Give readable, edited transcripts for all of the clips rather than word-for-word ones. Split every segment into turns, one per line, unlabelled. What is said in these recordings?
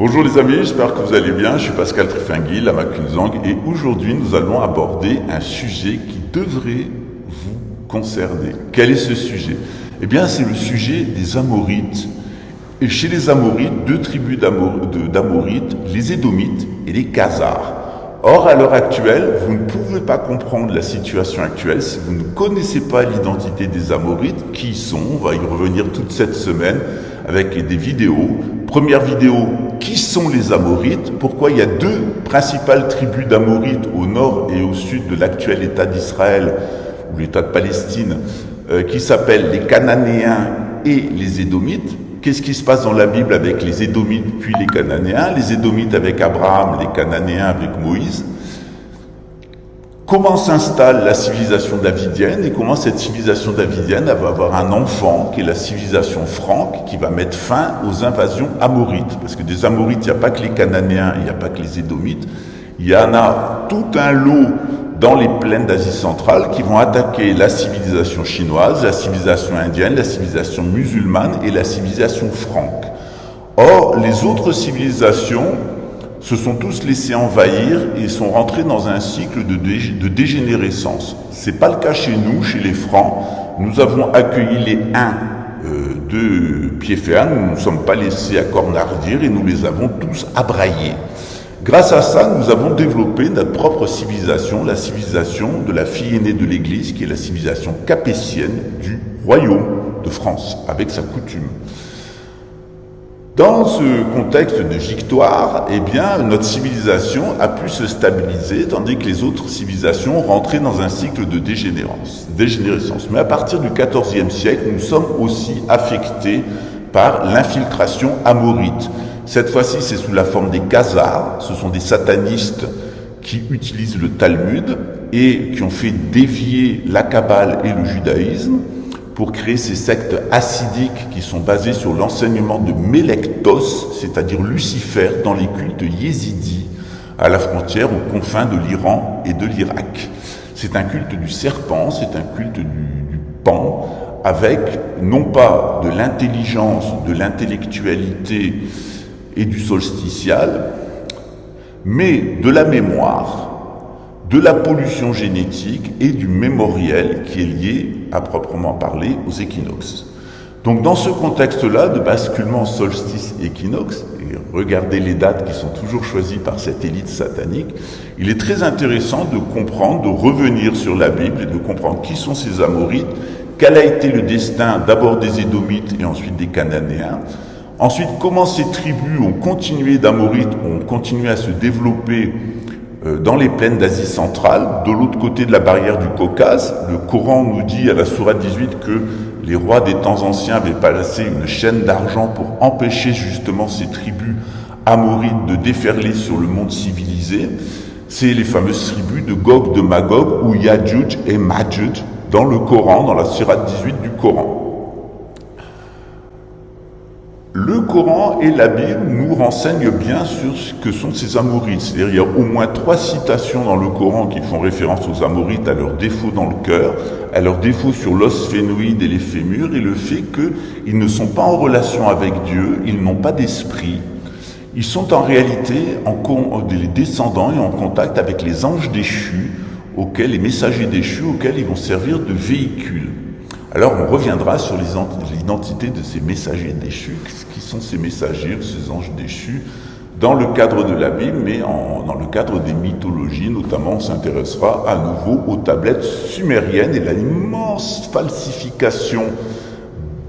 Bonjour les amis, j'espère que vous allez bien. Je suis Pascal Trifingui, Lama Kunzang, et aujourd'hui nous allons aborder un sujet qui devrait vous concerner. Quel est ce sujet? Eh bien, c'est le sujet des Amorites. Et chez les Amorites, deux tribus d'Amorites, les Édomites et les Khazars. Or, à l'heure actuelle, vous ne pouvez pas comprendre la situation actuelle si vous ne connaissez pas l'identité des Amorites, qui ils sont. On va y revenir toute cette semaine avec des vidéos. Première vidéo, qui sont les Amorites? Pourquoi il y a deux principales tribus d'Amorites au nord et au sud de l'actuel État d'Israël, ou l'État de Palestine, qui s'appellent les Cananéens et les Édomites? Qu'est-ce qui se passe dans la Bible avec les Édomites puis les Cananéens, les Édomites avec Abraham, les Cananéens avec Moïse? Comment s'installe la civilisation davidienne et comment cette civilisation davidienne va avoir un enfant qui est la civilisation franque qui va mettre fin aux invasions amorites? Parce que des Amorites, il n'y a pas que les Cananéens, il n'y a pas que les Édomites, il y en a tout un lot dans les plaines d'Asie centrale qui vont attaquer la civilisation chinoise, la civilisation indienne, la civilisation musulmane et la civilisation franque. Or, les autres civilisations se sont tous laissés envahir et sont rentrés dans un cycle de dégénérescence. C'est pas le cas chez nous, chez les Francs. Nous avons accueilli les Huns de pied ferme, nous ne nous sommes pas laissés à cornardir et nous les avons tous abraillés. Grâce à ça, nous avons développé notre propre civilisation, la civilisation de la fille aînée de l'Église, qui est la civilisation capétienne du royaume de France, avec sa coutume. Dans ce contexte de victoire, eh bien, notre civilisation a pu se stabiliser, tandis que les autres civilisations rentraient dans un cycle de dégénérescence. Mais à partir du XIVe siècle, nous sommes aussi affectés par l'infiltration amorite. Cette fois-ci, c'est sous la forme des Khazars. Ce sont des satanistes qui utilisent le Talmud et qui ont fait dévier la Kabbale et le judaïsme pour créer ces sectes hassidiques qui sont basées sur l'enseignement de Mélektos, c'est-à-dire Lucifer, dans les cultes yézidis, à la frontière aux confins de l'Iran et de l'Irak. C'est un culte du serpent, c'est un culte du pan, avec non pas de l'intelligence, de l'intellectualité et du solsticial, mais de la mémoire, de la pollution génétique et du mémoriel qui est lié, à proprement parler, aux équinoxes. Donc dans ce contexte-là de basculement solstice-équinoxe, et regardez les dates qui sont toujours choisies par cette élite satanique, il est très intéressant de comprendre, de revenir sur la Bible et de comprendre qui sont ces Amorites, quel a été le destin d'abord des Édomites et ensuite des Cananéens. Ensuite, comment ces tribus ont continué d'Amorites, ont continué à se développer dans les plaines d'Asie centrale, de l'autre côté de la barrière du Caucase. Le Coran nous dit à la sourate 18 que les rois des temps anciens avaient placé une chaîne d'argent pour empêcher justement ces tribus amorites de déferler sur le monde civilisé. C'est les fameuses tribus de Gog, de Magog, ou Yadjuj et Madjuj dans le Coran, dans la sourate 18 du Coran. Le Coran et la Bible nous renseignent bien sur ce que sont ces Amorites. C'est-à-dire il y a au moins 3 citations dans le Coran qui font référence aux Amorites, à leurs défauts dans le cœur, à leurs défauts sur l'os sphénoïde et les fémurs, et le fait qu'ils ne sont pas en relation avec Dieu, ils n'ont pas d'esprit. Ils sont en réalité des descendants et en contact avec les anges déchus, les messagers déchus, auxquels ils vont servir de véhicules. Alors on reviendra sur l'identité de ces messagers déchus, qui sont ces messagers, ces anges déchus, dans le cadre de la Bible, mais dans le cadre des mythologies, notamment on s'intéressera à nouveau aux tablettes sumériennes et l'immense falsification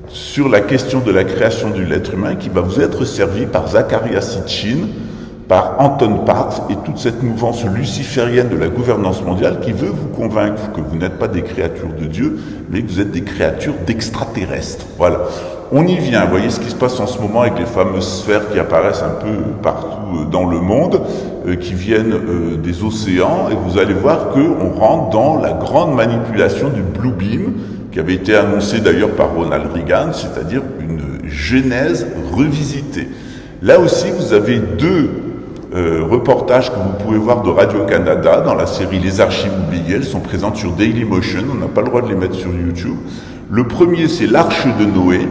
sur la question de la création de l'être humain qui va vous être servie par Zecharia Sitchin, par Anton Parks et toute cette mouvance luciférienne de la gouvernance mondiale qui veut vous convaincre que vous n'êtes pas des créatures de Dieu, mais que vous êtes des créatures d'extraterrestres. Voilà. On y vient. Vous voyez ce qui se passe en ce moment avec les fameuses sphères qui apparaissent un peu partout dans le monde, qui viennent des océans, et vous allez voir qu'on rentre dans la grande manipulation du Blue Beam, qui avait été annoncée d'ailleurs par Ronald Reagan, c'est-à-dire une genèse revisitée. Là aussi, vous avez deux reportages que vous pouvez voir de Radio-Canada dans la série Les Archives oubliées. Elles sont présentes sur Dailymotion, on n'a pas le droit de les mettre sur YouTube. Le premier, c'est l'Arche de Noé,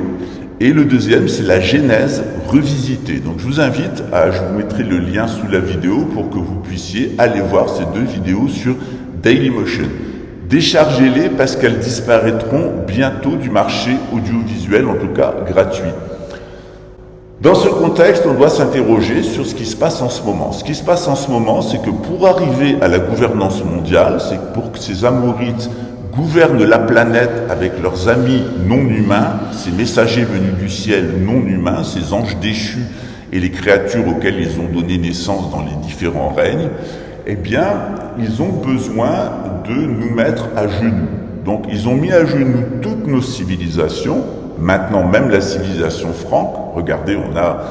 et le deuxième, c'est la Genèse revisiter. Donc je vous invite je vous mettrai le lien sous la vidéo pour que vous puissiez aller voir ces 2 vidéos sur Dailymotion. Déchargez-les parce qu'elles disparaîtront bientôt du marché audiovisuel, en tout cas gratuit. Dans ce contexte, on doit s'interroger sur ce qui se passe en ce moment. Ce qui se passe en ce moment, c'est que pour arriver à la gouvernance mondiale, c'est que pour que ces Amorites gouvernent la planète avec leurs amis non humains, ces messagers venus du ciel non humains, ces anges déchus et les créatures auxquelles ils ont donné naissance dans les différents règnes, eh bien, ils ont besoin de nous mettre à genoux. Donc, ils ont mis à genoux toutes nos civilisations. Maintenant, même la civilisation franque, regardez, on a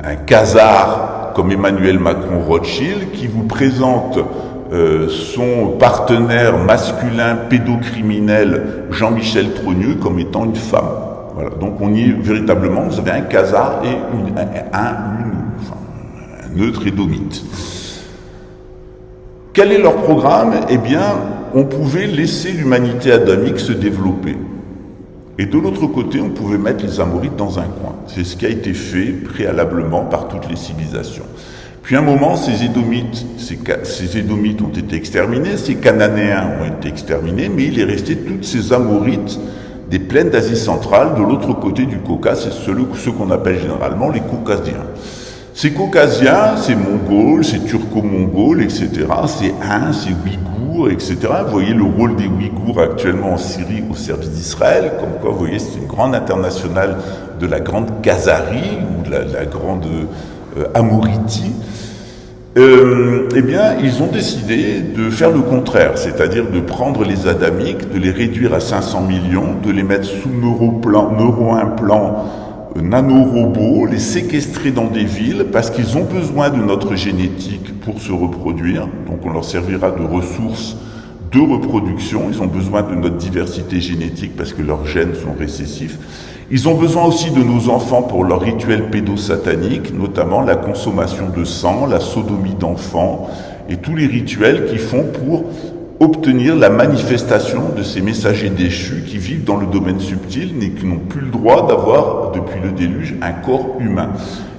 un Khazar comme Emmanuel Macron Rothschild qui vous présente son partenaire masculin pédocriminel Jean-Michel Trogneux comme étant une femme. Voilà. Donc on y est véritablement, vous avez un Khazar et un neutre édomite. Quel est leur programme? Eh bien, on pouvait laisser l'humanité adamique se développer. Et de l'autre côté, on pouvait mettre les Amorites dans un coin. C'est ce qui a été fait préalablement par toutes les civilisations. Puis à un moment, ces Édomites ont été exterminés, ces Cananéens ont été exterminés, mais il est resté toutes ces Amorites des plaines d'Asie centrale, de l'autre côté du Caucase, c'est ceux qu'on appelle généralement les Caucasiens. Ces Caucasiens, ces Mongols, ces Turco-Mongols, etc., ces Huns, ces Ouïghours, etc. Vous voyez le rôle des Ouïghours actuellement en Syrie au service d'Israël, comme quoi, vous voyez, c'est une grande internationale de la grande Khazarie ou de la grande Amoritie. Eh bien, ils ont décidé de faire le contraire, c'est-à-dire de prendre les adamiques, de les réduire à 500 millions, de les mettre sous neuro-implants, nanorobots, les séquestrer dans des villes parce qu'ils ont besoin de notre génétique pour se reproduire. Donc on leur servira de ressources de reproduction. Ils ont besoin de notre diversité génétique parce que leurs gènes sont récessifs. Ils ont besoin aussi de nos enfants pour leurs rituels pédosataniques, notamment la consommation de sang, la sodomie d'enfants et tous les rituels qu'ils font pour obtenir la manifestation de ces messagers déchus qui vivent dans le domaine subtil mais qui n'ont plus le droit d'avoir, depuis le déluge, un corps humain.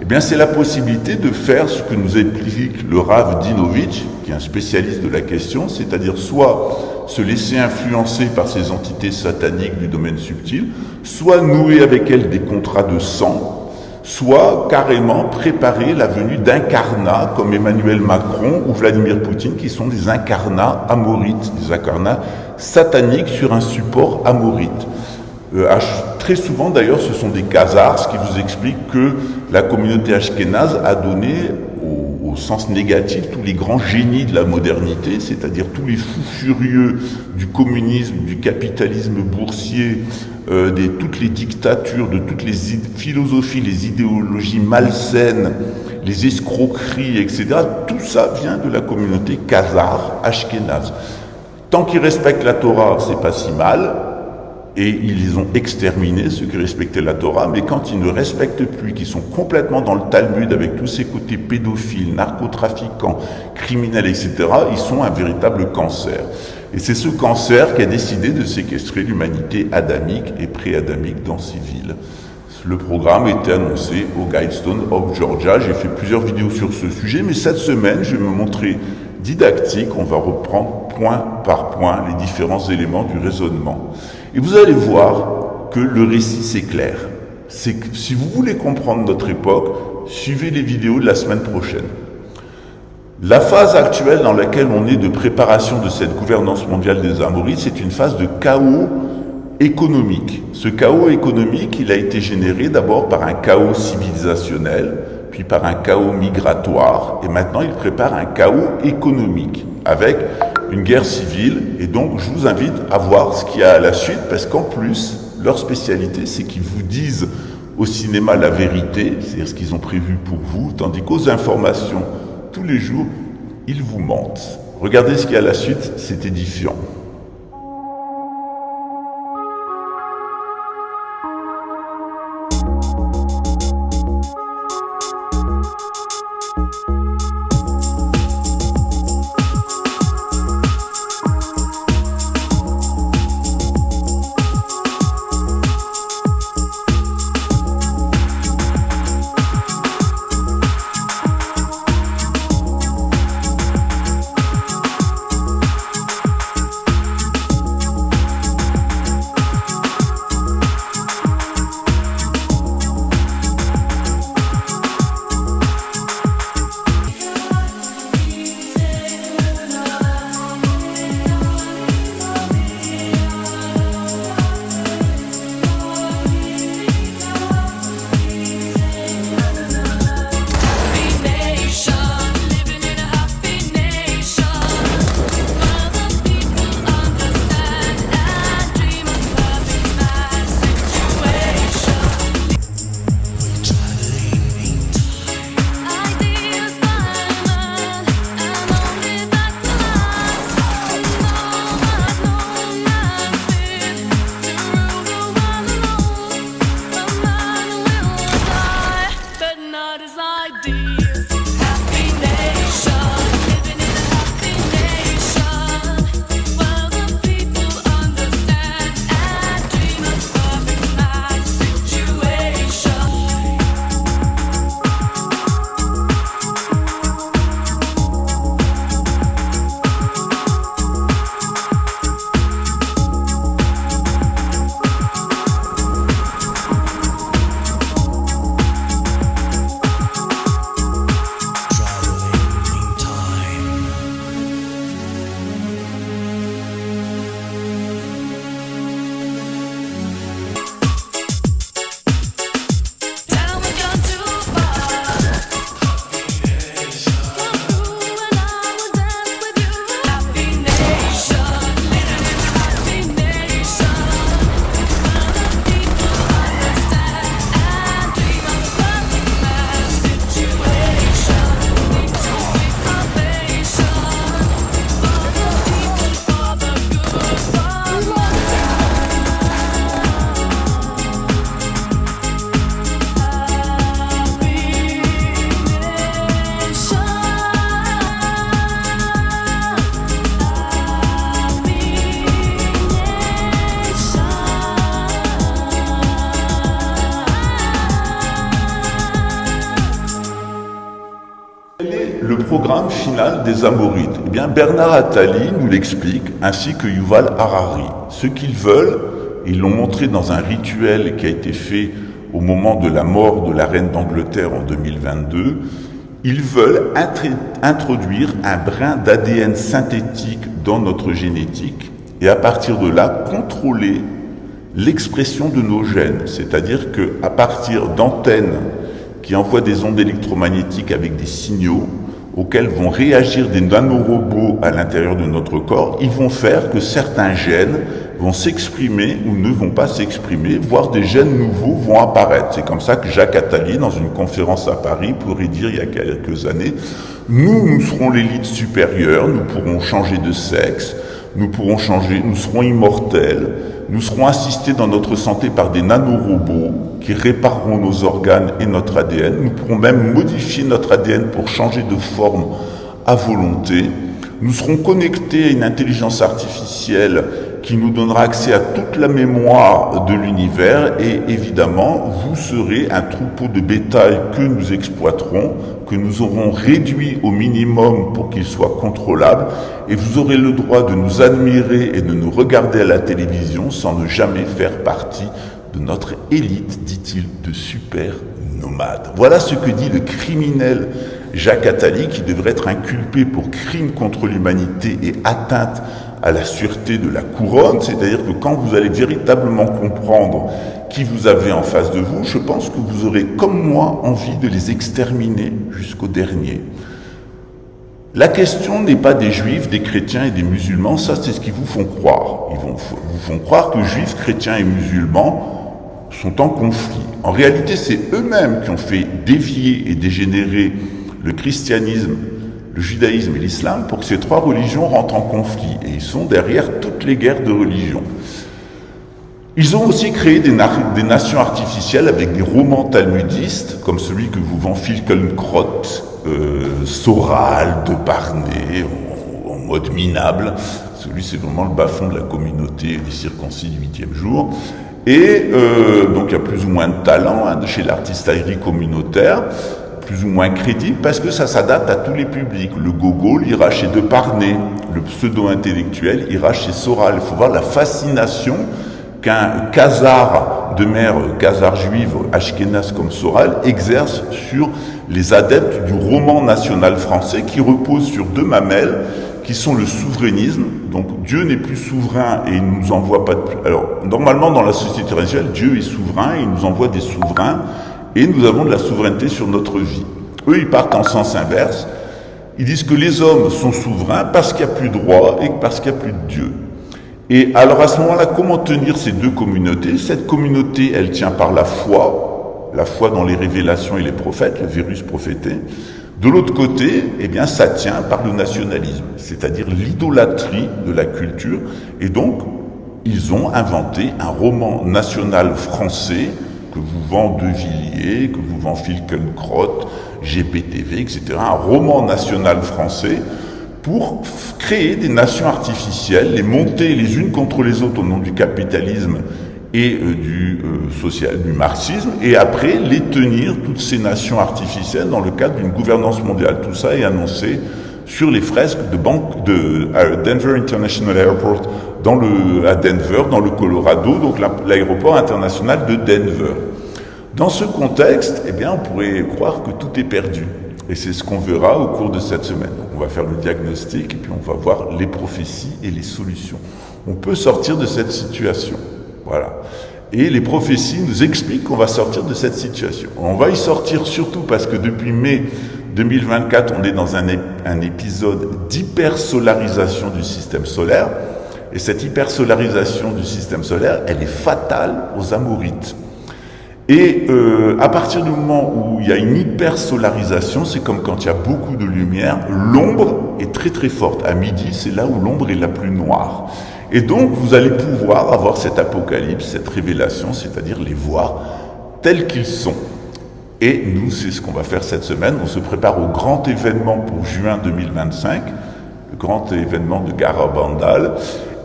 Eh bien, c'est la possibilité de faire ce que nous explique le Rav Dinovitch, qui est un spécialiste de la question, c'est-à-dire soit se laisser influencer par ces entités sataniques du domaine subtil, soit nouer avec elles des contrats de sang, soit carrément préparer la venue d'incarnats comme Emmanuel Macron ou Vladimir Poutine, qui sont des incarnats amorites, des incarnats sataniques sur un support amorite. Très souvent d'ailleurs ce sont des Khazars, ce qui vous explique que la communauté ashkénaze a donné au sens négatif tous les grands génies de la modernité, c'est-à-dire tous les fous furieux du communisme, du capitalisme boursier, de toutes les dictatures, de toutes les philosophies, les idéologies malsaines, les escroqueries, etc. Tout ça vient de la communauté khazare, ashkénaze. Tant qu'ils respectent la Torah, c'est pas si mal, et ils les ont exterminés, ceux qui respectaient la Torah, mais quand ils ne respectent plus, qu'ils sont complètement dans le Talmud avec tous ces côtés pédophiles, narcotrafiquants, criminels, etc., ils sont un véritable cancer. Et c'est ce cancer qui a décidé de séquestrer l'humanité adamique et pré-adamique dans ces villes. Le programme était annoncé au Guidestone of Georgia. J'ai fait plusieurs vidéos sur ce sujet, mais cette semaine, je vais me montrer didactique. On va reprendre point par point les différents éléments du raisonnement. Et vous allez voir que le récit, c'est clair. C'est que si vous voulez comprendre notre époque, suivez les vidéos de la semaine prochaine. La phase actuelle dans laquelle on est de préparation de cette gouvernance mondiale des Amorites, c'est une phase de chaos économique. Ce chaos économique, il a été généré d'abord par un chaos civilisationnel, puis par un chaos migratoire, et maintenant il prépare un chaos économique, avec une guerre civile, et donc je vous invite à voir ce qu'il y a à la suite, parce qu'en plus, leur spécialité, c'est qu'ils vous disent au cinéma la vérité, c'est-à-dire ce qu'ils ont prévu pour vous, tandis qu'aux informations, tous les jours, ils vous mentent. Regardez ce qu'il y a à la suite, c'est édifiant. Le programme final des Amorites. Eh bien, Bernard Attali nous l'explique, ainsi que Yuval Harari. Ce qu'ils veulent, ils l'ont montré dans un rituel qui a été fait au moment de la mort de la reine d'Angleterre en 2022, ils veulent introduire un brin d'ADN synthétique dans notre génétique et à partir de là, contrôler l'expression de nos gènes. C'est-à-dire qu'à partir d'antennes qui envoient des ondes électromagnétiques avec des signaux auxquels vont réagir des nanorobots à l'intérieur de notre corps, ils vont faire que certains gènes vont s'exprimer ou ne vont pas s'exprimer, voire des gènes nouveaux vont apparaître. C'est comme ça que Jacques Attali, dans une conférence à Paris, pourrait dire il y a quelques années, nous serons l'élite supérieure, nous pourrons changer de sexe, nous serons immortels, nous serons assistés dans notre santé par des nanorobots qui répareront nos organes et notre ADN. Nous pourrons même modifier notre ADN pour changer de forme à volonté. Nous serons connectés à une intelligence artificielle qui nous donnera accès à toute la mémoire de l'univers et évidemment, vous serez un troupeau de bétail que nous exploiterons, que nous aurons réduit au minimum pour qu'il soit contrôlable et vous aurez le droit de nous admirer et de nous regarder à la télévision sans ne jamais faire partie de notre élite, dit-il, de super nomades. Voilà ce que dit le criminel Jacques Attali, qui devrait être inculpé pour crime contre l'humanité et atteinte à la sûreté de la couronne, c'est-à-dire que quand vous allez véritablement comprendre qui vous avez en face de vous, je pense que vous aurez, comme moi, envie de les exterminer jusqu'au dernier. La question n'est pas des juifs, des chrétiens et des musulmans, ça c'est ce qu'ils vous font croire. Ils vous font croire que juifs, chrétiens et musulmans sont en conflit. En réalité, c'est eux-mêmes qui ont fait dévier et dégénérer le christianisme, le judaïsme et l'islam pour que ces trois religions rentrent en conflit. Et ils sont derrière toutes les guerres de religion. Ils ont aussi créé des nations artificielles avec des romans talmudistes, comme celui que vous vend Finkielkraut, Soral, de Barney, en mode minable. Celui, c'est vraiment le bas-fond de la communauté des circoncis du 8e jour. Et donc, il y a plus ou moins de talent chez l'artisterie communautaire, plus ou moins crédible, parce que ça s'adapte à tous les publics. Le gogol ira chez de Barney, le pseudo-intellectuel ira chez Soral. Il faut voir la fascination qu'un khazar de mère khazar juive ashkénaze comme Soral exerce sur les adeptes du roman national français qui repose sur deux mamelles qui sont le souverainisme. Donc Dieu n'est plus souverain et il ne nous envoie pas de... Alors normalement dans la société traditionnelle, Dieu est souverain et il nous envoie des souverains et nous avons de la souveraineté sur notre vie. Eux, ils partent en sens inverse. Ils disent que les hommes sont souverains parce qu'il n'y a plus de roi et parce qu'il n'y a plus de Dieu. Et alors à ce moment-là, comment tenir ces deux communautés? Cette communauté, elle tient par la foi dans les révélations et les prophètes, le virus prophété. De l'autre côté, eh bien, ça tient par le nationalisme, c'est-à-dire l'idolâtrie de la culture. Et donc, ils ont inventé un roman national français que vous vend De Villiers, que vous vend Finkielkraut, GPTV, etc., un roman national français pour créer des nations artificielles, les monter les unes contre les autres au nom du capitalisme et du marxisme, et après les tenir, toutes ces nations artificielles, dans le cadre d'une gouvernance mondiale. Tout ça est annoncé sur les fresques de Denver International Airport à Denver, dans le Colorado, donc l'aéroport international de Denver. Dans ce contexte, eh bien, on pourrait croire que tout est perdu. Et c'est ce qu'on verra au cours de cette semaine. Donc, on va faire le diagnostic et puis on va voir les prophéties et les solutions. On peut sortir de cette situation. Voilà. Et les prophéties nous expliquent qu'on va sortir de cette situation. On va y sortir surtout parce que depuis mai 2024, on est dans un épisode d'hypersolarisation du système solaire. Et cette hypersolarisation du système solaire, elle est fatale aux Amorites. Et à partir du moment où il y a une hypersolarisation, c'est comme quand il y a beaucoup de lumière, l'ombre est très très forte. À midi, c'est là où l'ombre est la plus noire. Et donc, vous allez pouvoir avoir cet apocalypse, cette révélation, c'est-à-dire les voir tels qu'ils sont. Et nous, c'est ce qu'on va faire cette semaine. On se prépare au grand événement pour juin 2025, le grand événement de Garabandal,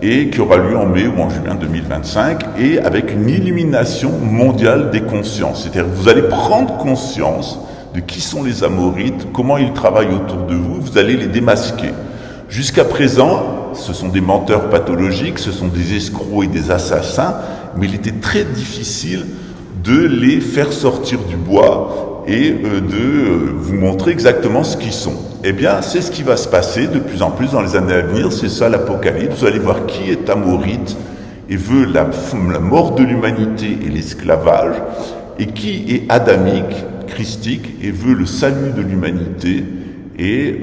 et qui aura lieu en mai ou en juin 2025, et avec une illumination mondiale des consciences. C'est-à-dire que vous allez prendre conscience de qui sont les Amorites, comment ils travaillent autour de vous, vous allez les démasquer. Jusqu'à présent, ce sont des menteurs pathologiques, ce sont des escrocs et des assassins, mais il était très difficile de les faire sortir du bois et de vous montrer exactement ce qu'ils sont. Eh bien, c'est ce qui va se passer de plus en plus dans les années à venir, c'est ça l'Apocalypse. Vous allez voir qui est amorite et veut la mort de l'humanité et l'esclavage, et qui est adamique, christique, et veut le salut de l'humanité et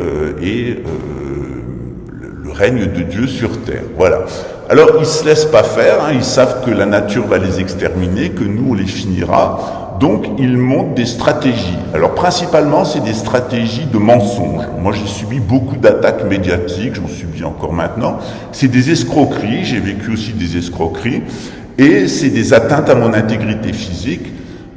le règne de Dieu sur terre. Voilà. Alors, ils se laissent pas faire, ils savent que la nature va les exterminer, que nous, on les finira. Donc, ils montent des stratégies. Alors, principalement, c'est des stratégies de mensonges. Moi, j'ai subi beaucoup d'attaques médiatiques, j'en subis encore maintenant. C'est des escroqueries, j'ai vécu aussi des escroqueries, et c'est des atteintes à mon intégrité physique.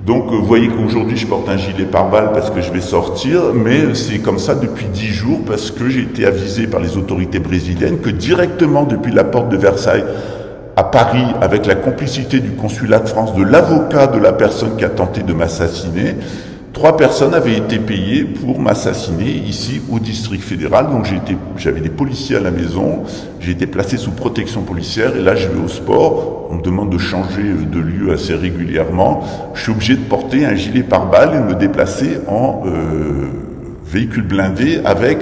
Donc, vous voyez qu'aujourd'hui, je porte un gilet pare-balles parce que je vais sortir, mais c'est comme ça depuis 10 jours parce que j'ai été avisé par les autorités brésiliennes que directement depuis la porte de Versailles à Paris, avec la complicité du consulat de France, de l'avocat de la personne qui a tenté de m'assassiner, 3 personnes avaient été payées pour m'assassiner ici au district fédéral. Donc j'avais des policiers à la maison, j'ai été placé sous protection policière et là je vais au sport. On me demande de changer de lieu assez régulièrement. Je suis obligé de porter un gilet pare-balles et de me déplacer en véhicule blindé avec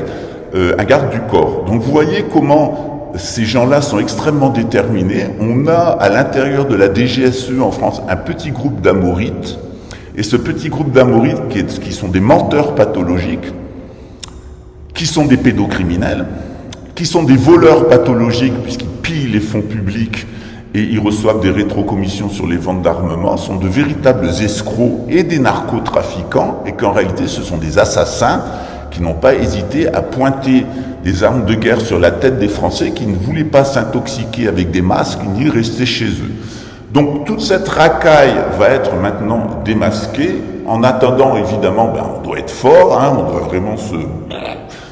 un garde du corps. Donc vous voyez comment ces gens-là sont extrêmement déterminés. On a à l'intérieur de la DGSE en France un petit groupe d'amorites. Et ce petit groupe d'amorites qui sont des menteurs pathologiques, qui sont des pédocriminels, qui sont des voleurs pathologiques puisqu'ils pillent les fonds publics et ils reçoivent des rétrocommissions sur les ventes d'armement, sont de véritables escrocs et des narcotrafiquants, et qu'en réalité ce sont des assassins qui n'ont pas hésité à pointer des armes de guerre sur la tête des Français qui ne voulaient pas s'intoxiquer avec des masques ni rester chez eux. Donc toute cette racaille va être maintenant démasquée. En attendant, évidemment, on doit être fort, on doit vraiment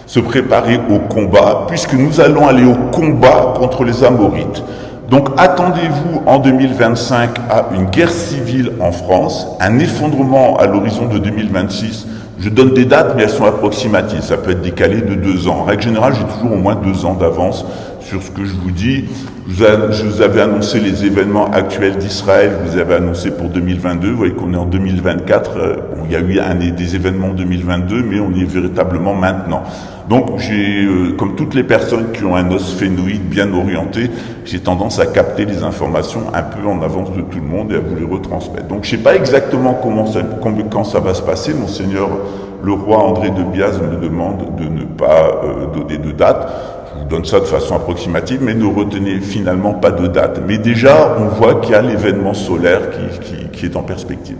se préparer au combat, puisque nous allons aller au combat contre les Amorites. Donc attendez-vous en 2025 à une guerre civile en France, un effondrement à l'horizon de 2026. Je donne des dates, mais elles sont approximatives. Ça peut être décalé de 2 ans. En règle générale, j'ai toujours au moins 2 ans d'avance sur ce que je vous dis. Je vous avais annoncé les événements actuels d'Israël, je vous avais annoncé pour 2022. Vous voyez qu'on est en 2024. Il y a eu des événements en 2022, mais on est véritablement maintenant. Donc, comme toutes les personnes qui ont un os phénoïde bien orienté, j'ai tendance à capter les informations un peu en avance de tout le monde et à vous les retransmettre. Donc, je ne sais pas exactement quand ça va se passer. Monseigneur le roi André de Biaz me demande de ne pas donner de date. Je vous donne ça de façon approximative, mais ne retenez finalement pas de date. Mais déjà, on voit qu'il y a l'événement solaire qui est en perspective.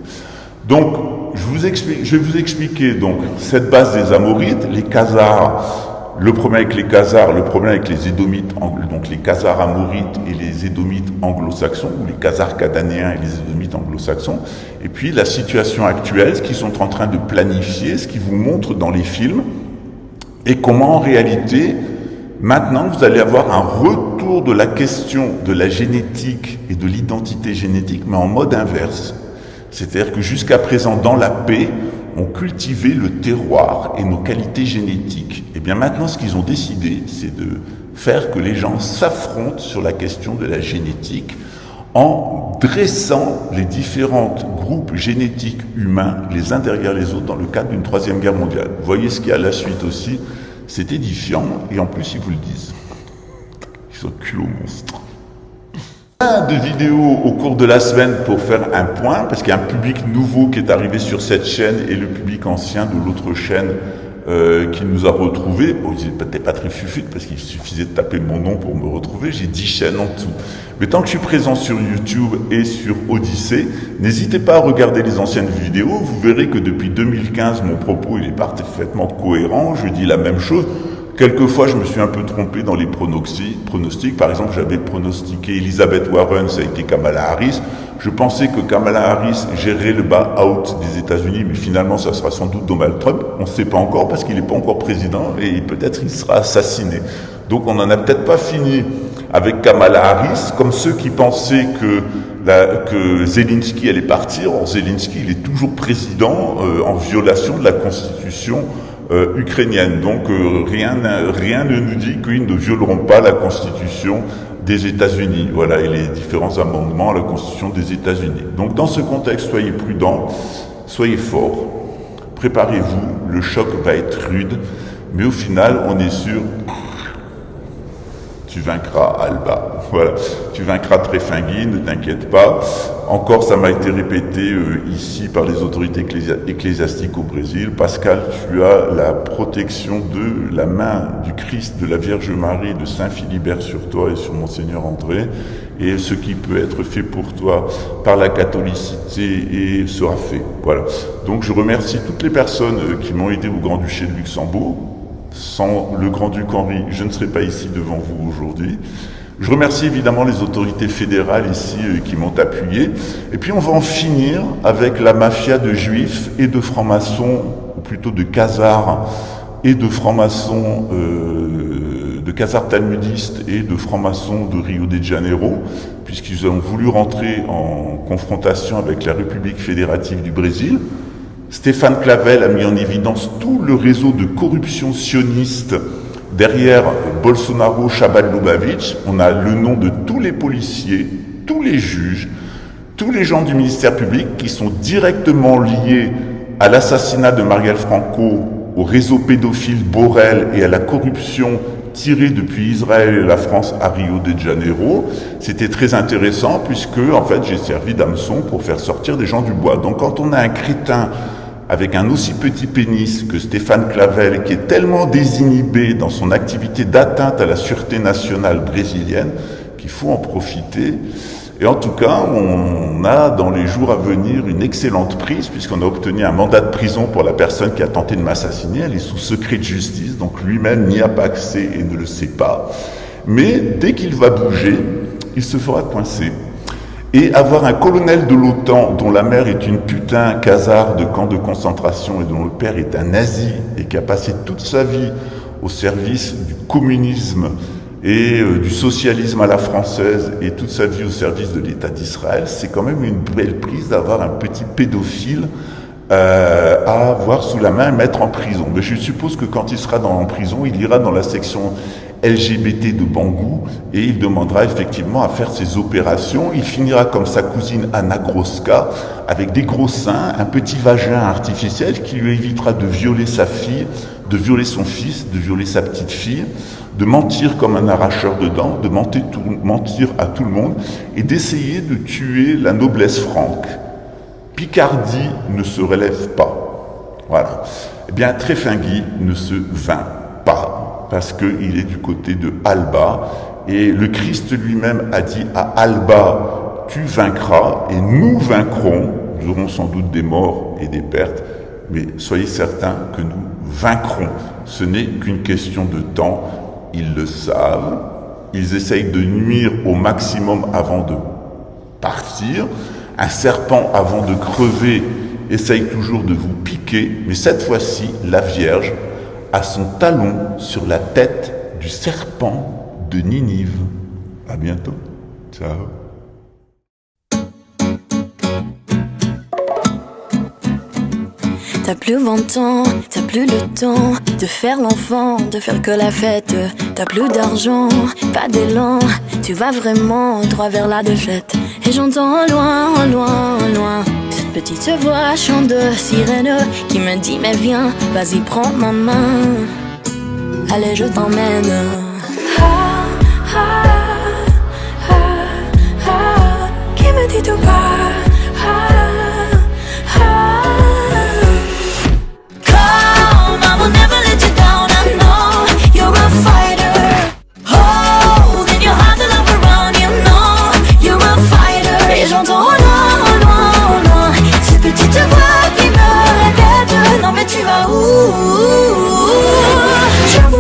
Donc, je vais vous expliquer donc cette base des Amorites. Les Khazars le problème avec les Khazars, le problème avec les Édomites, donc les Khazars amorites et les Édomites anglo-saxons, ou les Khazars cananéens et les Édomites anglo-saxons, et puis la situation actuelle, ce qu'ils sont en train de planifier, ce qu'ils vous montrent dans les films, et comment en réalité, maintenant vous allez avoir un retour de la question de la génétique et de l'identité génétique, mais en mode inverse. C'est-à-dire que jusqu'à présent, dans la paix, on cultivait le terroir et nos qualités génétiques. Et bien maintenant, ce qu'ils ont décidé, c'est de faire que les gens s'affrontent sur la question de la génétique en dressant les différents groupes génétiques humains les uns derrière les autres dans le cadre d'une troisième guerre mondiale. Vous voyez ce qu'il y a à la suite aussi, c'est édifiant, et en plus ils vous le disent. Ils sont culots monstres. De vidéos au cours de la semaine pour faire un point, parce qu'il y a un public nouveau qui est arrivé sur cette chaîne et le public ancien de l'autre chaîne qui nous a retrouvés. Bon, ils n'étaient pas très fufutes parce qu'il suffisait de taper mon nom pour me retrouver. J'ai 10 chaînes en tout. Mais tant que je suis présent sur YouTube et sur Odyssée, n'hésitez pas à regarder les anciennes vidéos. Vous verrez que depuis 2015, mon propos il est parfaitement cohérent. Je dis la même chose. Quelquefois, je me suis un peu trompé dans les pronostics. Par exemple, j'avais pronostiqué Elizabeth Warren, ça a été Kamala Harris. Je pensais que Kamala Harris gérerait le bas-out des États-Unis, mais finalement, ça sera sans doute Donald Trump. On ne sait pas encore parce qu'il n'est pas encore président et peut-être il sera assassiné. Donc, on n'en a peut-être pas fini avec Kamala Harris, comme ceux qui pensaient que Zelensky allait partir. Or, Zelensky, il est toujours président en violation de la Constitution ukrainienne. Donc rien ne nous dit qu'ils ne violeront pas la Constitution des États-Unis. Voilà, et les différents amendements à la Constitution des États-Unis. Donc dans ce contexte, soyez prudents, soyez forts, préparez-vous, le choc va être rude, mais au final, on est sûr, tu vaincras Alba. Voilà, tu vaincras Trefingui, ne t'inquiète pas. Encore, ça m'a été répété ici par les autorités ecclésiastiques au Brésil. Pascal, tu as la protection de la main du Christ, de la Vierge Marie, de Saint Philibert sur toi et sur Monseigneur André. Et ce qui peut être fait pour toi par la catholicité et sera fait. Voilà. Donc je remercie toutes les personnes qui m'ont aidé au Grand-Duché de Luxembourg. Sans le Grand-Duc Henri, je ne serais pas ici devant vous aujourd'hui. Je remercie évidemment les autorités fédérales ici qui m'ont appuyé. Et puis on va en finir avec la mafia de juifs et de francs-maçons, ou plutôt de khazars et de francs-maçons, de khazars talmudistes et de francs-maçons de Rio de Janeiro, puisqu'ils ont voulu rentrer en confrontation avec la République fédérative du Brésil. Stéphane Clavel a mis en évidence tout le réseau de corruption sioniste derrière Bolsonaro, Chabad Lubavitch. On a le nom de tous les policiers, tous les juges, tous les gens du ministère public qui sont directement liés à l'assassinat de Marielle Franco, au réseau pédophile Borrell et à la corruption tirée depuis Israël et la France à Rio de Janeiro. C'était très intéressant puisque, en fait, j'ai servi d'hameçon pour faire sortir des gens du bois. Donc quand on a un crétin avec un aussi petit pénis que Stéphane Clavel, qui est tellement désinhibé dans son activité d'atteinte à la sûreté nationale brésilienne, qu'il faut en profiter. Et en tout cas, on a dans les jours à venir une excellente prise, puisqu'on a obtenu un mandat de prison pour la personne qui a tenté de m'assassiner. Elle est sous secret de justice, donc lui-même n'y a pas accès et ne le sait pas. Mais dès qu'il va bouger, il se fera coincer. Et avoir un colonel de l'OTAN dont la mère est une putain khazar de camp de concentration et dont le père est un nazi et qui a passé toute sa vie au service du communisme et du socialisme à la française et toute sa vie au service de l'État d'Israël, c'est quand même une belle prise d'avoir un petit pédophile à avoir sous la main et mettre en prison. Mais je suppose que quand il sera en prison, il ira dans la section LGBT de Bangou et il demandera effectivement à faire ses opérations. Il finira comme sa cousine Anna Groska avec des gros seins, un petit vagin artificiel qui lui évitera de violer sa fille, de violer son fils, de violer sa petite fille, de mentir comme un arracheur de dents, de mentir à tout le monde et d'essayer de tuer la noblesse franque. Picardie ne se relève pas. Voilà. Eh bien, Trefingui ne se vainc pas parce qu'il est du côté de Alba et le Christ lui-même a dit à Alba, tu vaincras et nous vaincrons, nous aurons sans doute des morts et des pertes, mais soyez certains que nous vaincrons. Ce n'est qu'une question de temps, ils le savent, ils essayent de nuire au maximum avant de partir. Un serpent, avant de crever, essaye toujours de vous piquer, mais cette fois-ci, la Vierge a son talon sur la tête du serpent de Ninive. À bientôt. Ciao.
T'as plus 20 ans, t'as plus le temps de faire l'enfant, de faire que la fête. T'as plus d'argent, pas d'élan, tu vas vraiment droit vers la défaite. Et j'entends au loin, au loin, au loin cette petite voix chant de sirène qui me dit mais viens, vas-y prends ma main, allez je t'emmène. Ah, ah, ah, ah, qui me dit tout bas.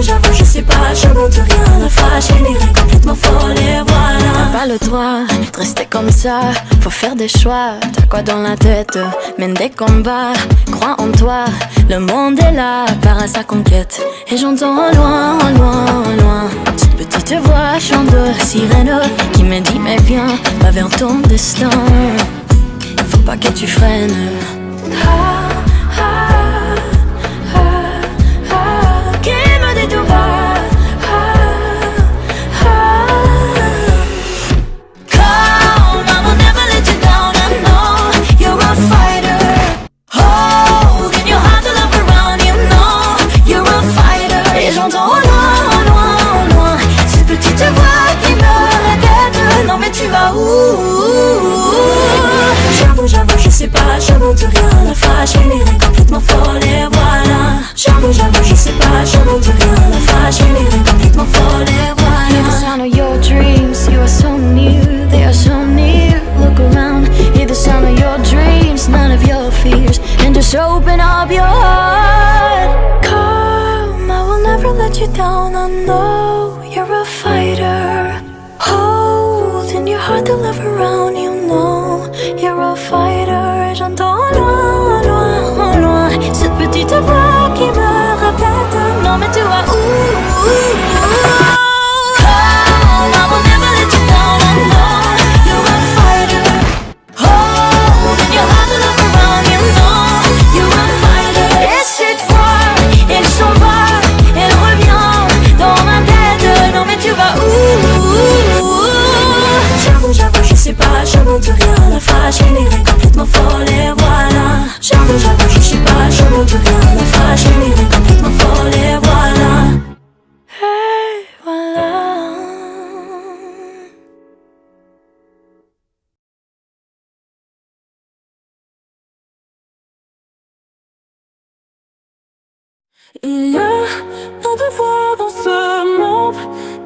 J'avoue, je sais pas, je monte rien, la fâche finirait complètement folle et voilà. T'as pas le droit de rester comme ça, faut faire des choix. T'as quoi dans la tête, mène des combats, crois en toi, le monde est là, part à sa conquête. Et j'entends au loin, au loin, au loin cette petite voix chant de sirène qui me dit mais viens, va vers ton destin, faut pas que tu freines. Ah, ah. J'avoue, je sais pas, je monte rien, la fâche finirait complètement folle et voilà. J'avoue, je sais pas, je monte rien, la fâche finirait complètement folle et voilà. Hear the sound of your dreams, you are so near, they are so near. Look around, hear the sound of your dreams, none of your fears, and just open up your heart. Come, I will never let you down, I know you're a fighter. Hold in your heart the love around, you know you're a fighter. Et j'entends loin, loin, loin cette petite voix qui me répète non mais tu vas où. Come, I will never let you down, I know you're a fighter. Hold in your heart the love around, you know you're a fighter. Et cette fois, elle s'en va, elle revient dans ma tête non mais tu vas où. J'avoue, je sais pas, je monte rien, la fâche finirait complètement folle et voilà. J'avoue, je sais pas, je monte rien, la fâche finirait complètement folle et voilà. Et voilà. Il y a tant de voix dans ce monde,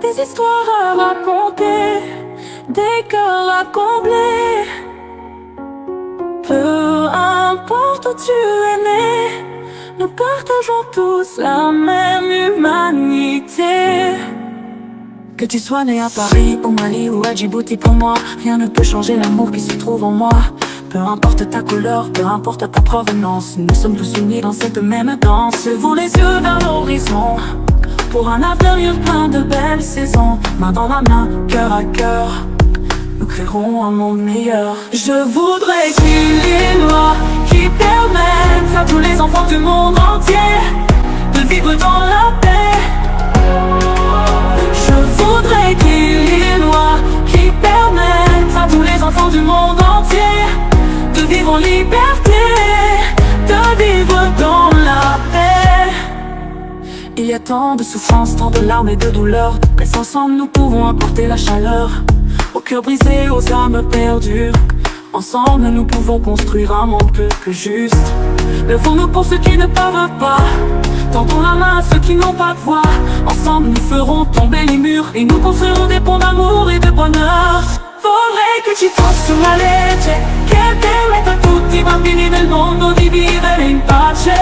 des histoires à raconter, des cœurs à combler. Peu importe où tu es né, nous partageons tous la même humanité. Que tu sois né à Paris, au Mali ou à Djibouti, pour moi rien ne peut changer l'amour qui se trouve en moi. Peu importe ta couleur, peu importe ta provenance, nous sommes tous unis dans cette même danse. Levons les yeux vers l'horizon, pour un avenir plein de belles saisons. Main dans la main, cœur à cœur, nous créerons un monde meilleur. Je voudrais qu'il y ait une loi qui permette à tous les enfants du monde entier de vivre dans la paix. Je voudrais qu'il y ait une loi qui permette à tous les enfants du monde entier de vivre en liberté, de vivre dans la paix. Il y a tant de souffrances, tant de larmes et de douleurs, mais ensemble nous pouvons apporter la chaleur aux cœurs brisés, aux âmes perdues. Ensemble nous pouvons construire un monde plus juste. Levons-nous pour ceux qui ne peuvent pas, tendons la main à ceux qui n'ont pas de voix. Ensemble nous ferons tomber les murs et nous construirons des ponts d'amour et de bonheur. Vorrei che ci fosse una legge che
che permette a tutti i bambini del mondo di vivere in pace.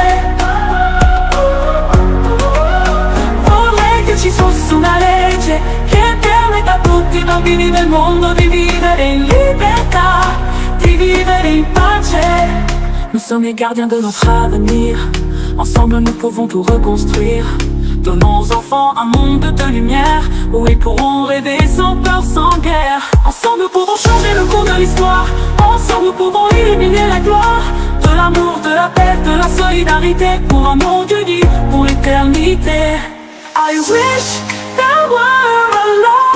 Vorrei che ci fosse una legge che permette a tutti i bambini del mondo di vivere in libertà, di vivere in pace. Nous sommes les gardiens de notre avenir. Ensemble nous pouvons tout reconstruire. Donnons aux enfants un monde de lumière où ils pourront rêver sans peur, sans guerre. Ensemble nous pouvons changer le cours de l'histoire. Ensemble nous pouvons illuminer la gloire de l'amour, de la paix, de la solidarité, pour un monde uni, pour l'éternité. I wish there were a law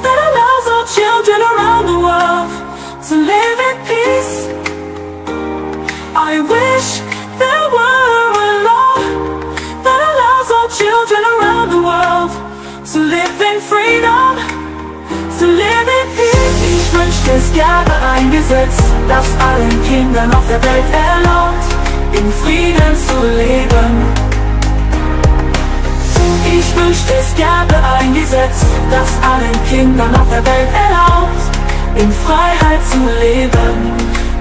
that allows all children around the world to live in peace. I wish there were a law that allows all children around the world to live in freedom, to live in peace. Ich wünschte, es gäbe ein Gesetz, das allen Kindern auf der Welt erlaubt, in Frieden zu leben. Ich wünschte, es gäbe ein Gesetz, das allen Kindern auf der Welt erlaubt, in Freiheit zu leben,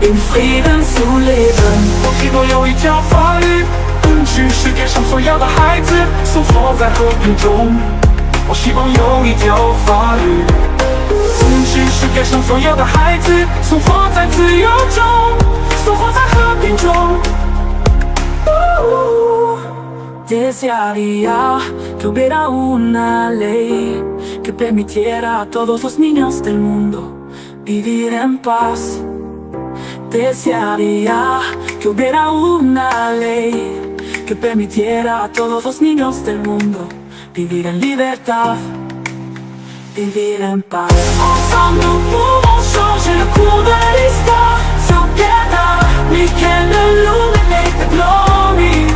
in Frieden zu leben. 我希望有一条法律允许世界上所有的孩子生活在和平中。我希望有一条法律允许世界上所有的孩子生活在自由中，生活在和平中。Desearía que hubiera una ley que permitiera a todos los niños del mundo vivir en paz. Desearía que hubiera una ley que permitiera a todos los niños del mundo vivir en libertad, vivir en paz. Ensemble nous pouvons changer le cours de l'histoire. Together we can illuminate the glory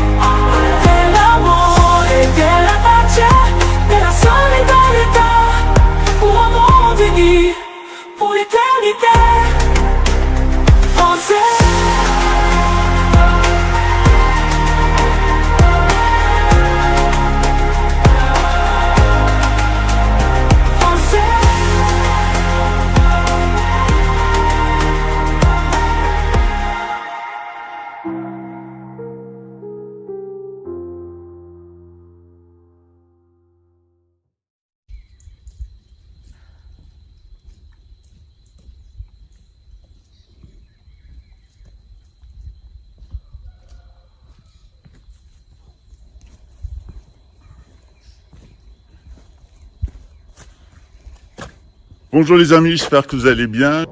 del amor et de la pace, de la solidarité, pour un monde uni, pour l'éternité. Français.
Bonjour les amis, j'espère que vous allez bien.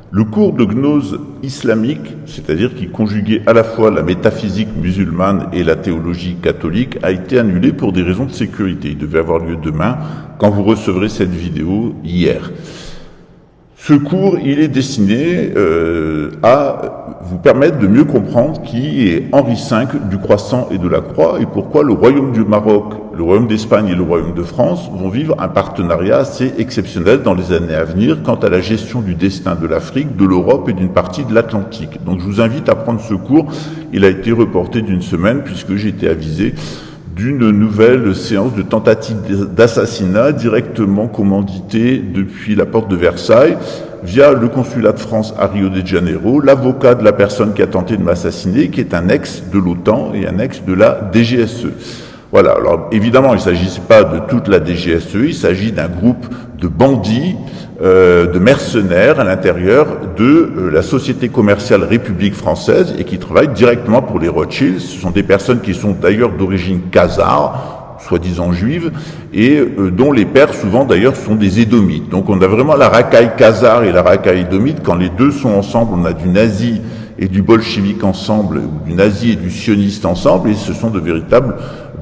Le cours de gnose islamique, c'est-à-dire qui conjuguait à la fois la métaphysique musulmane et la théologie catholique, a été annulé pour des raisons de sécurité. Il devait avoir lieu demain, quand vous recevrez cette vidéo hier. Ce cours, il est destiné à vous permettre de mieux comprendre qui est Henri V du Croissant et de la Croix et pourquoi le Royaume du Maroc, le Royaume d'Espagne et le Royaume de France vont vivre un partenariat assez exceptionnel dans les années à venir quant à la gestion du destin de l'Afrique, de l'Europe et d'une partie de l'Atlantique. Donc je vous invite à prendre ce cours. Il a été reporté d'une semaine puisque j'ai été avisé d'une nouvelle séance de tentative d'assassinat directement commanditée depuis la porte de Versailles via le consulat de France à Rio de Janeiro, l'avocat de la personne qui a tenté de m'assassiner, qui est un ex de l'OTAN et un ex de la DGSE. Voilà, alors évidemment, il ne s'agit pas de toute la DGSE, il s'agit d'un groupe de bandits, de mercenaires à l'intérieur de la société commerciale République française et qui travaillent directement pour les Rothschild. Ce sont des personnes qui sont d'ailleurs d'origine khazare, soi-disant juive, et dont les pères souvent d'ailleurs sont des édomites. Donc on a vraiment la racaille khazare et la racaille édomite. Quand les deux sont ensemble, on a du nazi et du bolchevique ensemble, ou du nazi et du sioniste ensemble, et ce sont de véritables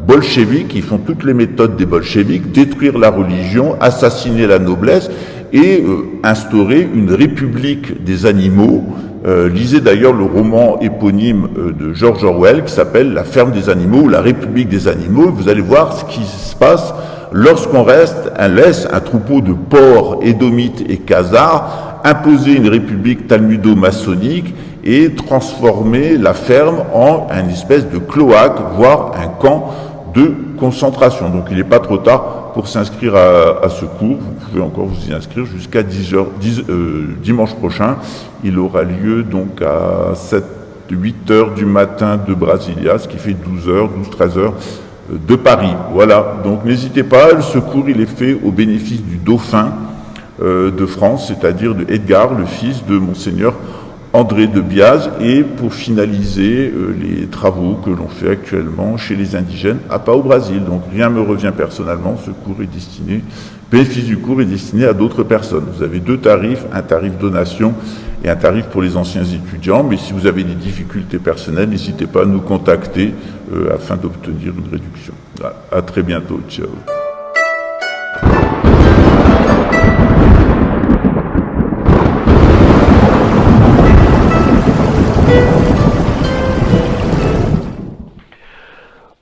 bolcheviques qui font toutes les méthodes des bolcheviques, détruire la religion, assassiner la noblesse et instaurer une république des animaux. Lisez d'ailleurs le roman éponyme de George Orwell qui s'appelle La ferme des animaux ou La république des animaux. Vous allez voir ce qui se passe lorsqu'on laisse un troupeau de porcs édomites et khazars imposer une république talmudo-maçonnique et transformer la ferme en une espèce de cloaque, voire un camp de concentration. Donc il n'est pas trop tard pour s'inscrire à ce cours. Vous pouvez encore vous y inscrire jusqu'à 10h, dimanche prochain. Il aura lieu donc à 8h du matin de Brasilia, ce qui fait 13h de Paris. Voilà, donc n'hésitez pas, ce cours il est fait au bénéfice du dauphin de France, c'est-à-dire de Edgar, le fils de Monseigneur André de Biaz, et pour finaliser les travaux que l'on fait actuellement chez les indigènes à Pau, Brésil. Donc rien ne me revient personnellement, ce cours est destiné, bénéfice du cours est destiné à d'autres personnes. Vous avez deux tarifs, un tarif donation et un tarif pour les anciens étudiants, mais si vous avez des difficultés personnelles, n'hésitez pas à nous contacter afin d'obtenir une réduction. À très bientôt, ciao.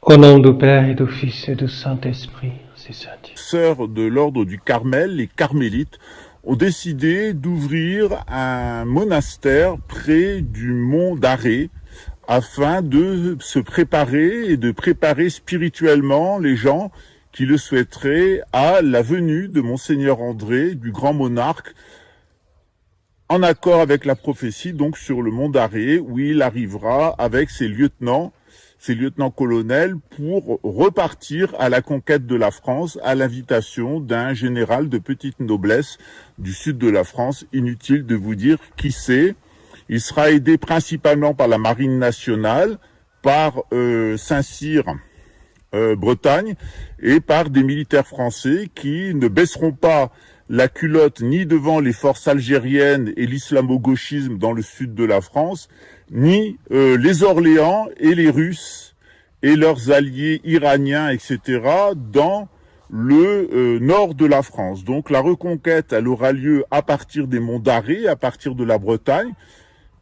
Au nom du Père et du Fils et du Saint-Esprit, c'est ça.
Sœurs de l'ordre du Carmel, les carmélites, ont décidé d'ouvrir un monastère près du mont d'Arrée afin de se préparer et de préparer spirituellement les gens qui le souhaiteraient à la venue de Monseigneur André, du grand monarque, en accord avec la prophétie, donc sur le mont d'Arrée, où il arrivera avec ses lieutenants-colonels, pour repartir à la conquête de la France à l'invitation d'un général de petite noblesse du sud de la France. Inutile de vous dire qui c'est. Il sera aidé principalement par la marine nationale, par Saint-Cyr, Bretagne, et par des militaires français qui ne baisseront pas la culotte ni devant les forces algériennes et l'islamo-gauchisme dans le sud de la France, ni les Orléans et les Russes et leurs alliés iraniens, etc., dans le nord de la France. Donc la reconquête, elle aura lieu à partir des monts d'Arrée, à partir de la Bretagne.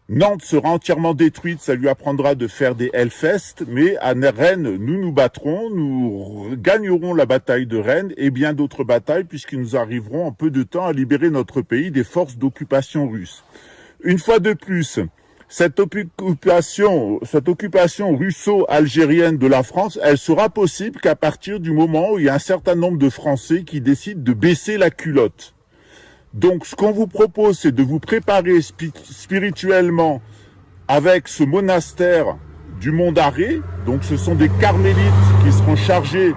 Nantes sera entièrement détruite, ça lui apprendra de faire des Hellfest, mais à Rennes, nous battrons, nous gagnerons la bataille de Rennes et bien d'autres batailles, puisque nous arriverons en peu de temps à libérer notre pays des forces d'occupation russes. Une fois de plus, cette occupation russo-algérienne de la France, elle sera possible qu'à partir du moment où il y a un certain nombre de Français qui décident de baisser la culotte. Donc, ce qu'on vous propose, c'est de vous préparer spirituellement avec ce monastère du Mont d'Arrée. Donc, ce sont des carmélites qui seront chargés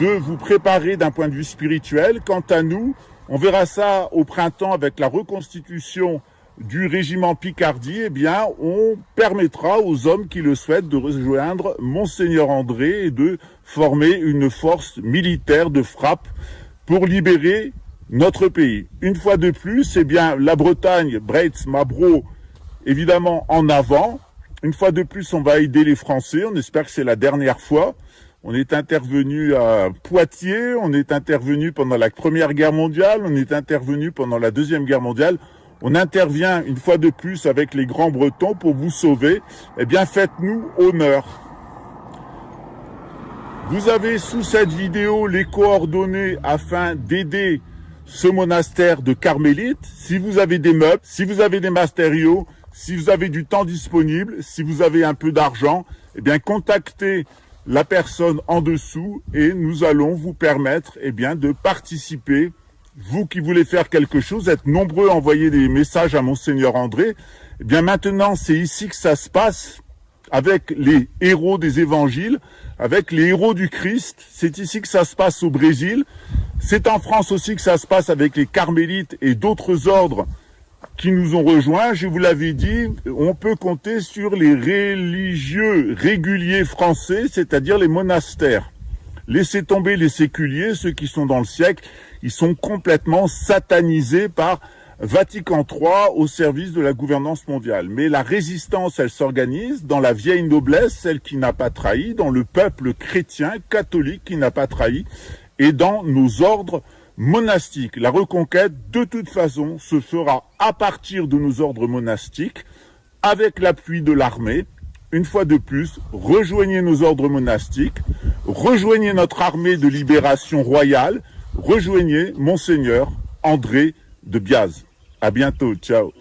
de vous préparer d'un point de vue spirituel. Quant à nous, on verra ça au printemps avec la reconstitution du régiment Picardie. Eh bien, on permettra aux hommes qui le souhaitent de rejoindre Monseigneur André et de former une force militaire de frappe pour libérer notre pays. Une fois de plus, eh bien, la Bretagne, Breitz, Mabro, évidemment en avant. Une fois de plus, on va aider les Français. On espère que c'est la dernière fois. On est intervenu à Poitiers, on est intervenu pendant la Première Guerre mondiale, on est intervenu pendant la Deuxième Guerre mondiale. On intervient une fois de plus avec les Grands Bretons pour vous sauver. Eh bien, faites-nous honneur. Vous avez sous cette vidéo les coordonnées afin d'aider ce monastère de carmélites. Si vous avez des meubles, si vous avez des matériaux, si vous avez du temps disponible, si vous avez un peu d'argent, eh bien contactez la personne en dessous et nous allons vous permettre de participer. Vous qui voulez faire quelque chose, êtes nombreux à envoyer des messages à Monseigneur André. Eh bien maintenant, c'est ici que ça se passe avec les héros des évangiles, avec les héros du Christ. C'est ici que ça se passe au Brésil. C'est en France aussi que ça se passe avec les carmélites et d'autres ordres qui nous ont rejoints. Je vous l'avais dit, on peut compter sur les religieux réguliers français, c'est-à-dire les monastères. Laissez tomber les séculiers, ceux qui sont dans le siècle, ils sont complètement satanisés par Vatican III au service de la gouvernance mondiale. Mais la résistance, elle s'organise dans la vieille noblesse, celle qui n'a pas trahi, dans le peuple chrétien, catholique qui n'a pas trahi, et dans nos ordres monastiques. La reconquête, de toute façon, se fera à partir de nos ordres monastiques, avec l'appui de l'armée. Une fois de plus, rejoignez nos ordres monastiques, rejoignez notre armée de libération royale, rejoignez Monseigneur André de Biaz. À bientôt, ciao.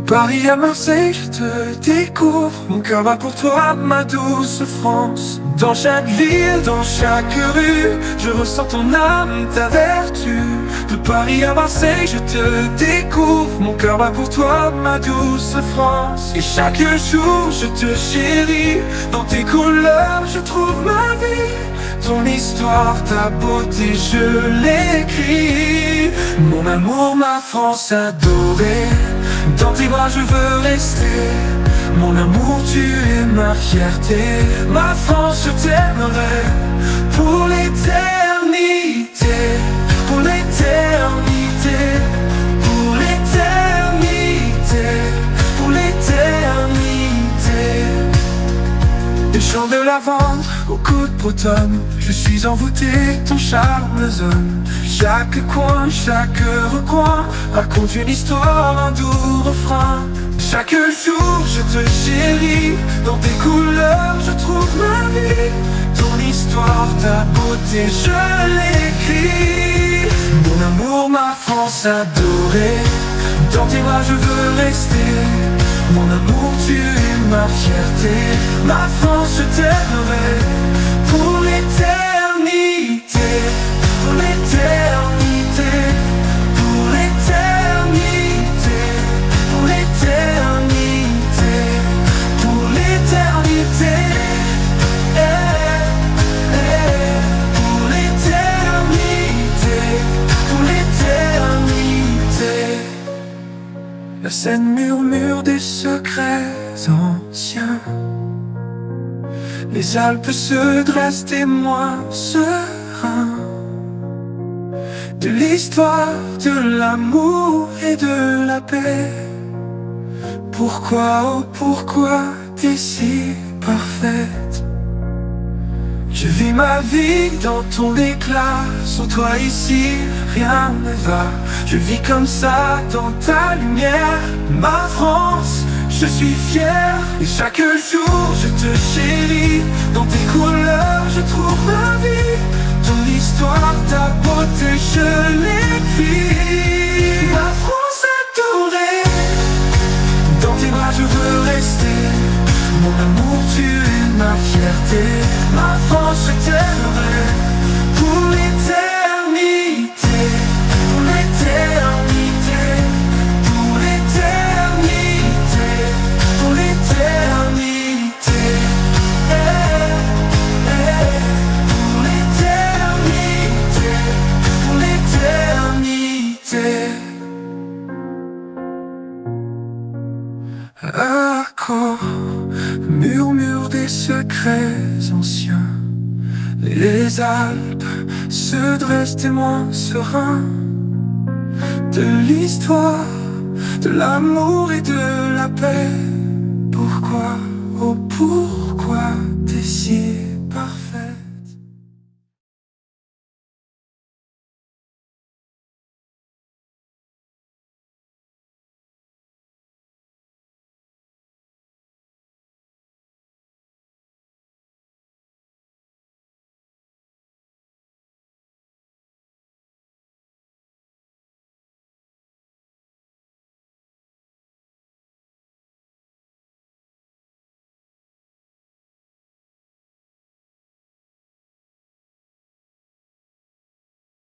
Paris à Marseille, je te découvre. Mon cœur bat pour toi, ma douce France. Dans chaque ville, dans chaque rue, je ressens ton âme, ta vertu. De Paris à Marseille, je te découvre. Mon cœur bat pour toi, ma douce France. Et chaque jour, je te chéris. Dans tes couleurs, je trouve ma vie. Ton histoire, ta beauté, je l'écris. Mon amour, ma France adorée. Dans tes bras je veux rester. Mon amour, tu es ma fierté. Ma France, je t'aimerai pour l'éternité. Pour l'éternité. Pour l'éternité. Pour l'éternité. Des champs de lavande au coup de bretonne, je suis envoûté, ton charme zone. Chaque coin, chaque recoin raconte une histoire, un doux refrain. Chaque jour je te chéris. Dans tes couleurs je trouve ma vie. Ton histoire, ta beauté, je l'écris. Mon amour, ma France adorée. Dans tes bras je veux rester. Mon amour, tu es ma fierté. Ma France, je t'aimerai pour l'éternité. Pour l'éternité. Pour l'éternité. Pour l'éternité. Pour l'éternité. Pour l'éternité. Pour l'éternité. La Seine murmure des secrets anciens. Les Alpes se dressent témoins sereins de l'histoire, de l'amour et de la paix. Pourquoi, oh pourquoi t'es si parfaite? Je vis ma vie dans ton éclat. Sans toi ici, rien ne va. Je vis comme ça dans ta lumière. Ma France, je suis fier. Et chaque jour, je te chéris. Dans tes couleurs, je trouve ma vie. Ton histoire, ta beauté, je l'écris. Ma France adorée. Dans tes bras, je veux rester. Mon amour, tu es ma fierté. Ma France, je t'aimerai pour l'éternité. Pour l'éternité. Pour l'éternité. Pour l'éternité. Pour l'éternité. Pour l'éternité. Accord, murmure des secrets anciens. Les Alpes se dressent témoins sereins de l'histoire, de l'amour et de la paix. Pourquoi, oh pourquoi t'es si parfait?